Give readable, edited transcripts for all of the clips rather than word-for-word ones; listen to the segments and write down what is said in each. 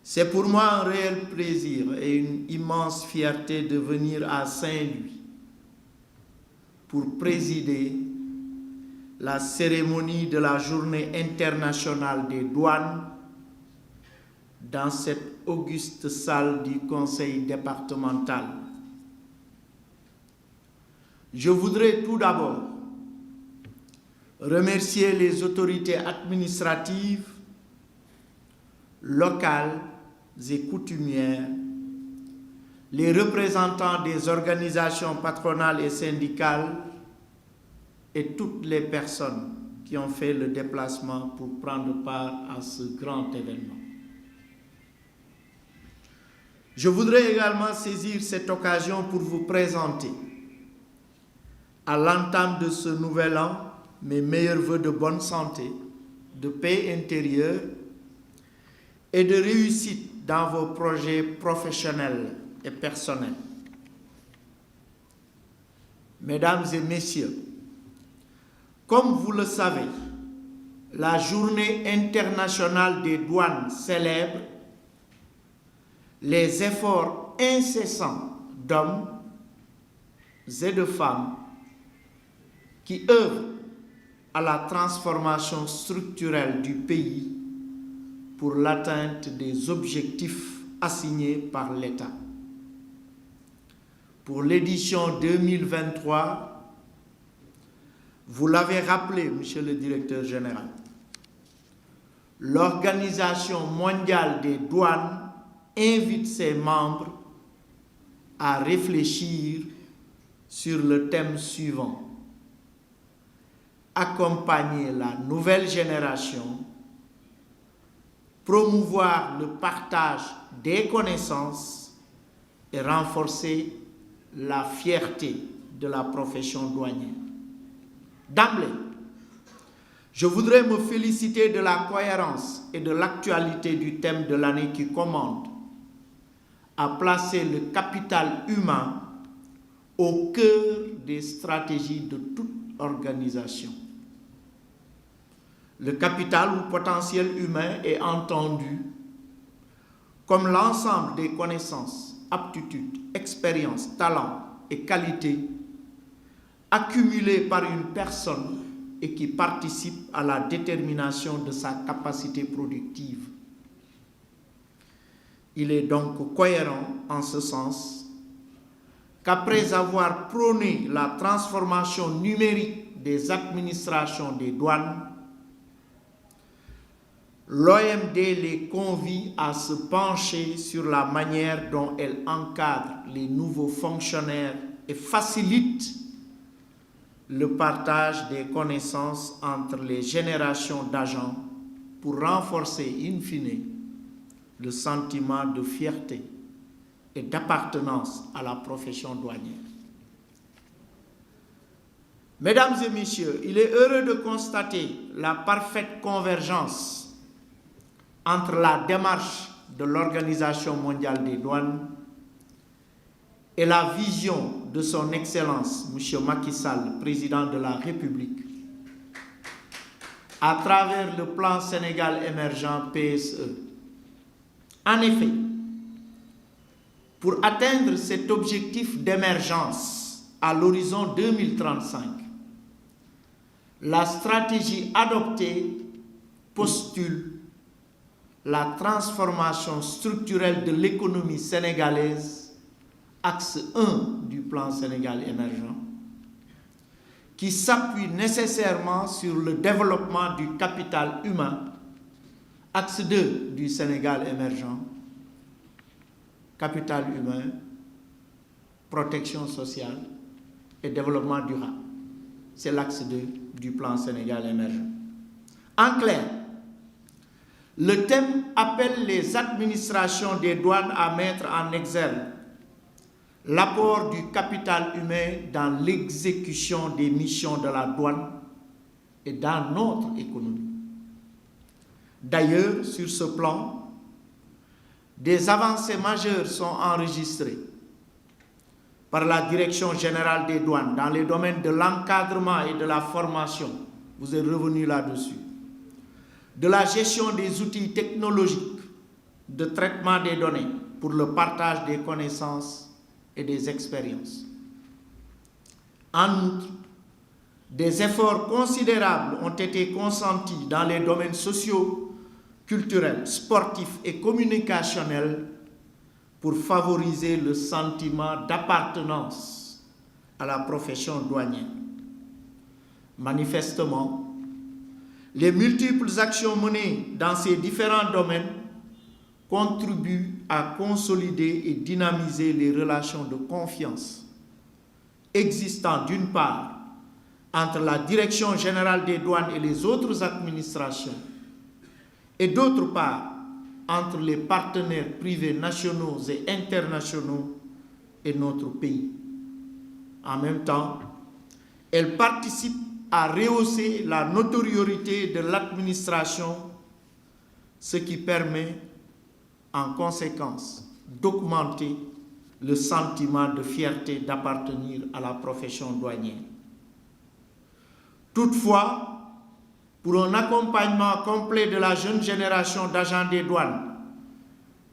C'est pour moi un réel plaisir et une immense fierté de venir à Saint-Louis pour présider la cérémonie de la Journée internationale des douanes dans cette auguste salle du Conseil départemental. Je voudrais tout d'abord remercier les autorités administratives, locales et coutumières, les représentants des organisations patronales et syndicales et toutes les personnes qui ont fait le déplacement pour prendre part à ce grand événement. Je voudrais également saisir cette occasion pour vous présenter, à l'entame de ce nouvel an, mes meilleurs vœux de bonne santé, de paix intérieure et de réussite dans vos projets professionnels et personnels. Mesdames et messieurs, comme vous le savez, la Journée internationale des douanes célèbre les efforts incessants d'hommes et de femmes qui œuvrent à la transformation structurelle du pays pour l'atteinte des objectifs assignés par l'État. Pour l'édition 2023, vous l'avez rappelé, Monsieur le Directeur général, l'Organisation mondiale des douanes invite ses membres à réfléchir sur le thème suivant: accompagner la nouvelle génération, promouvoir le partage des connaissances et renforcer la fierté de la profession douanière. D'emblée, je voudrais me féliciter de la cohérence et de l'actualité du thème de l'année qui commande à placer le capital humain au cœur des stratégies de toute organisation. Le capital ou potentiel humain est entendu comme l'ensemble des connaissances, aptitudes, expériences, talents et qualités accumulées par une personne et qui participent à la détermination de sa capacité productive. Il est donc cohérent en ce sens qu'après avoir prôné la transformation numérique des administrations des douanes, l'OMD les convie à se pencher sur la manière dont elle encadre les nouveaux fonctionnaires et facilite le partage des connaissances entre les générations d'agents pour renforcer in fine le sentiment de fierté et d'appartenance à la profession douanière. Mesdames et messieurs, il est heureux de constater la parfaite convergence entre la démarche de l'Organisation mondiale des douanes et la vision de son Excellence, M. Macky Sall, président de la République, à travers le plan Sénégal émergent PSE. En effet, pour atteindre cet objectif d'émergence à l'horizon 2035, la stratégie adoptée postule la transformation structurelle de l'économie sénégalaise, axe 1 du plan Sénégal émergent, qui s'appuie nécessairement sur le développement du capital humain, axe 2 du Sénégal émergent, capital humain, protection sociale et développement durable. C'est l'axe 2 du plan Sénégal émergent. En clair, le thème appelle les administrations des douanes à mettre en exergue l'apport du capital humain dans l'exécution des missions de la douane et dans notre économie. D'ailleurs, sur ce plan, des avancées majeures sont enregistrées par la Direction générale des douanes dans les domaines de l'encadrement et de la formation. Vous êtes revenu là-dessus. De la gestion des outils technologiques de traitement des données pour le partage des connaissances et des expériences. En outre, des efforts considérables ont été consentis dans les domaines sociaux, culturels, sportifs et communicationnels pour favoriser le sentiment d'appartenance à la profession douanière. Manifestement, les multiples actions menées dans ces différents domaines contribuent à consolider et dynamiser les relations de confiance existant d'une part entre la Direction générale des douanes et les autres administrations et d'autre part entre les partenaires privés nationaux et internationaux et notre pays. En même temps, elle participe à rehausser la notoriété de l'administration, ce qui permet en conséquence d'augmenter le sentiment de fierté d'appartenir à la profession douanière. Toutefois, pour un accompagnement complet de la jeune génération d'agents des douanes,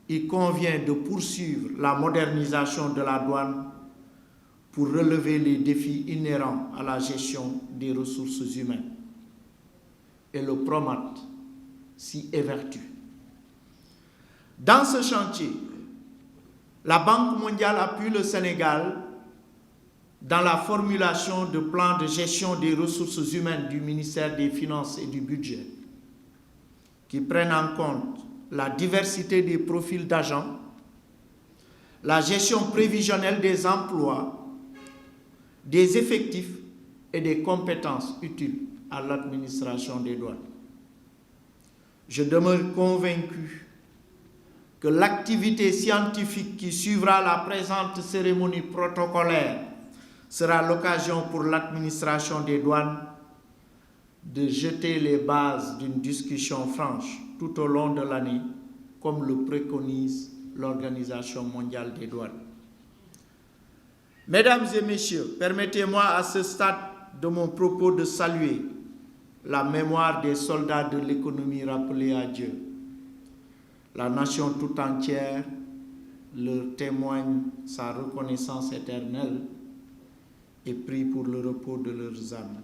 il convient de poursuivre la modernisation de la douane pour relever les défis inhérents à la gestion des ressources humaines. Et le PROMAT s'y évertue. Dans ce chantier, la Banque mondiale appuie le Sénégal dans la formulation de plans de gestion des ressources humaines du ministère des Finances et du Budget, qui prennent en compte la diversité des profils d'agents, la gestion prévisionnelle des emplois, des effectifs et des compétences utiles à l'administration des douanes. Je demeure convaincu que l'activité scientifique qui suivra la présente cérémonie protocolaire sera l'occasion pour l'administration des douanes de jeter les bases d'une discussion franche tout au long de l'année, comme le préconise l'Organisation mondiale des douanes. Mesdames et messieurs, permettez-moi à ce stade de mon propos de saluer la mémoire des soldats de l'économie rappelés à Dieu. La nation tout entière leur témoigne sa reconnaissance éternelle et prie pour le repos de leurs âmes.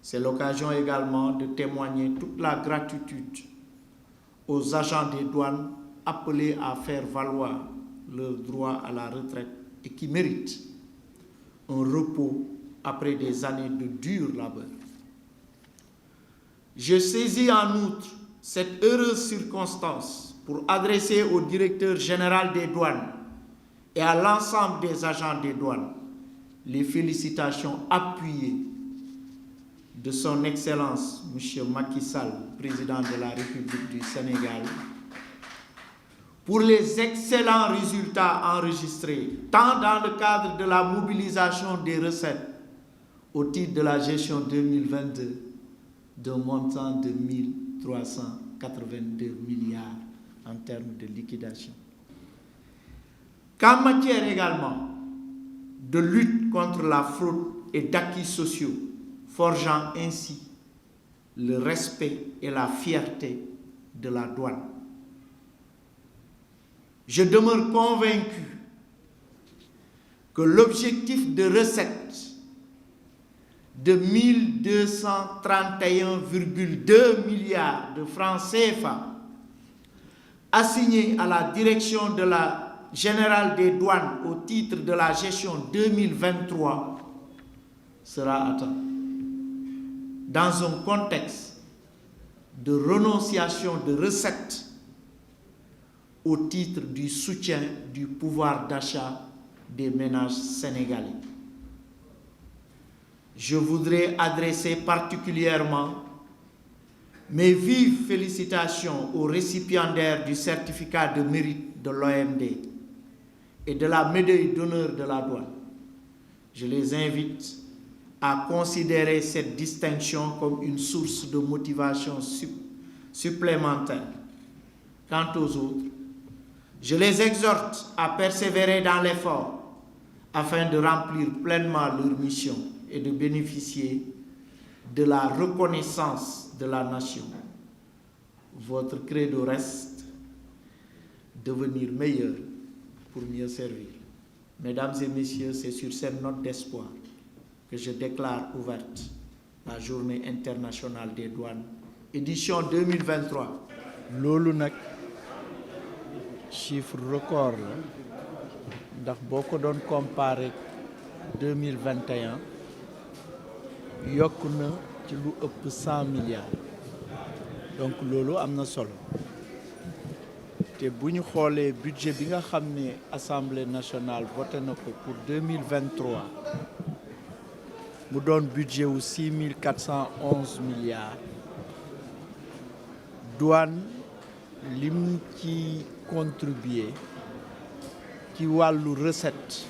C'est l'occasion également de témoigner toute la gratitude aux agents des douanes appelés à faire valoir leur droit à la retraite et qui méritent un repos après des années de dur labeur. Je saisis en outre cette heureuse circonstance pour adresser au directeur général des douanes et à l'ensemble des agents des douanes les félicitations appuyées de son Excellence, M. Macky Sall, président de la République du Sénégal, pour les excellents résultats enregistrés, tant dans le cadre de la mobilisation des recettes au titre de la gestion 2022, d'un montant de 1 382 milliards en termes de liquidation, qu'en matière également de lutte contre la fraude et d'acquis sociaux, forgeant ainsi le respect et la fierté de la douane. Je demeure convaincu que l'objectif de recette de 1 231,2 milliards de francs CFA assigné à la direction de la générale des douanes au titre de la gestion 2023 sera atteint. Dans un contexte de renonciation de recettes au titre du soutien du pouvoir d'achat des ménages sénégalais. Je voudrais adresser particulièrement mes vives félicitations aux récipiendaires du certificat de mérite de l'OMD et de la médaille d'honneur de la douane. Je les invite à considérer cette distinction comme une source de motivation supplémentaire. Quant aux autres, je les exhorte à persévérer dans l'effort afin de remplir pleinement leur mission et de bénéficier de la reconnaissance de la nation. Votre credo reste devenir meilleur pour mieux servir. Mesdames et messieurs, c'est sur cette note d'espoir que je déclare ouverte la Journée internationale des douanes, édition 2023. loolu nag chiffre record la ndax boo ko doon comparé 2021 yokk na ci lu ëpp 100 milliards donc loolu am na solo te bu ñu xoolee budget bi nga xam ne Assemblée nationale voté na ko pour 2023 mu doon budget wu 6411 milliards douane lim ci contribuer ci wàllu recette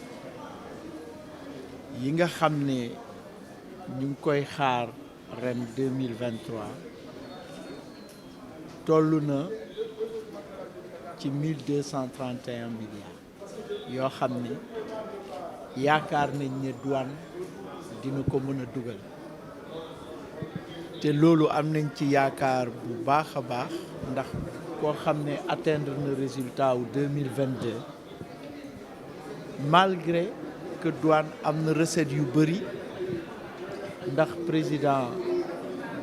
yi nga xam ne ñu ngi koy xaar ren 2023 toll na ci 1231 milliards yoo xam ne yaakaar nañ ne douane dina ko mën a dugal te loolu am nañ ci yaakaar bu baax a baax ndax koo xam ne atteindre na résultat wu 2022 malgré que douane am na recette yu bëri ndax président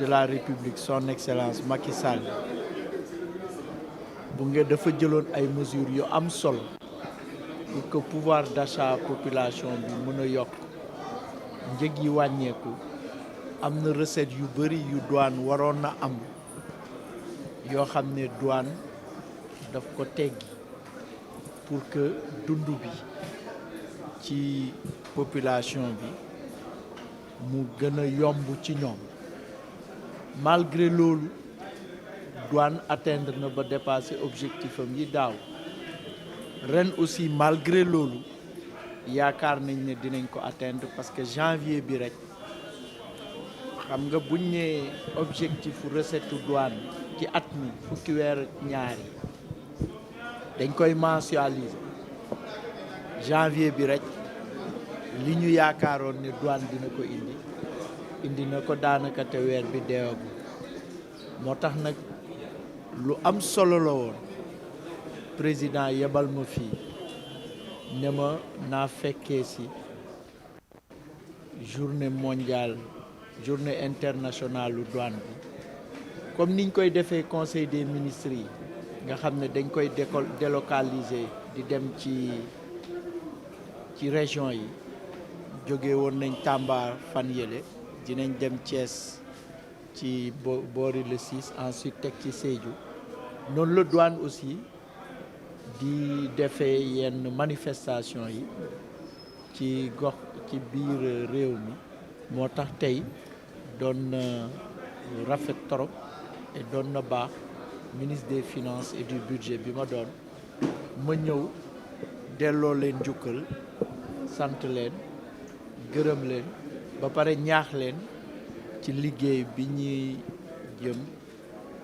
de la République son excellence Macky Sall bu nga dafa jëloon ay mesures yu am solo pour que pouvoir d'achat population bi mën a yokk njëg yi wàññeeku am na recette yu bëri yu douane waroon na am yoo xam ne douane daf ko teggi pour que dund bi ci population bi mu gën a yomb ci ñoom malgré loolu douane atteindre na ba dépasser objectif am yi daaw ren aussi malgré loolu yaakaar nañ ne dinañ ko atteindre parce que janvier bi rek xam nga buñ ne objectif recette douane ci at mi fukki weer ak ñaari dañ koy mensualiser janvier bi rek li ñu yaakaaroon ne douane dina ko indi na ko daanaka te weer bi deewagu moo tax nag lu am solo la woon président yebal ma fii ne ma naa fekkee ci journée internationale lu douane bi comme niñ koy defee conseil des ministres yi nga xam ne dañ koy délocaliser di dem ci région yi jóge woon nañ Tamba fan yële dinañ dem Thiès ci boori le 6 ensuite teg ci Sédhiou noonu la douane aussi di defee yenn manifestation yi ci gox ci biir réew mi moo tax tey doon na rafet trop et doon na baax ministre des finances et du budget bi ma doon ma ñëw delloo leen njukkal sant leen gërëm leen ba pare ñaax leen ci liggéey bi ñuy jëm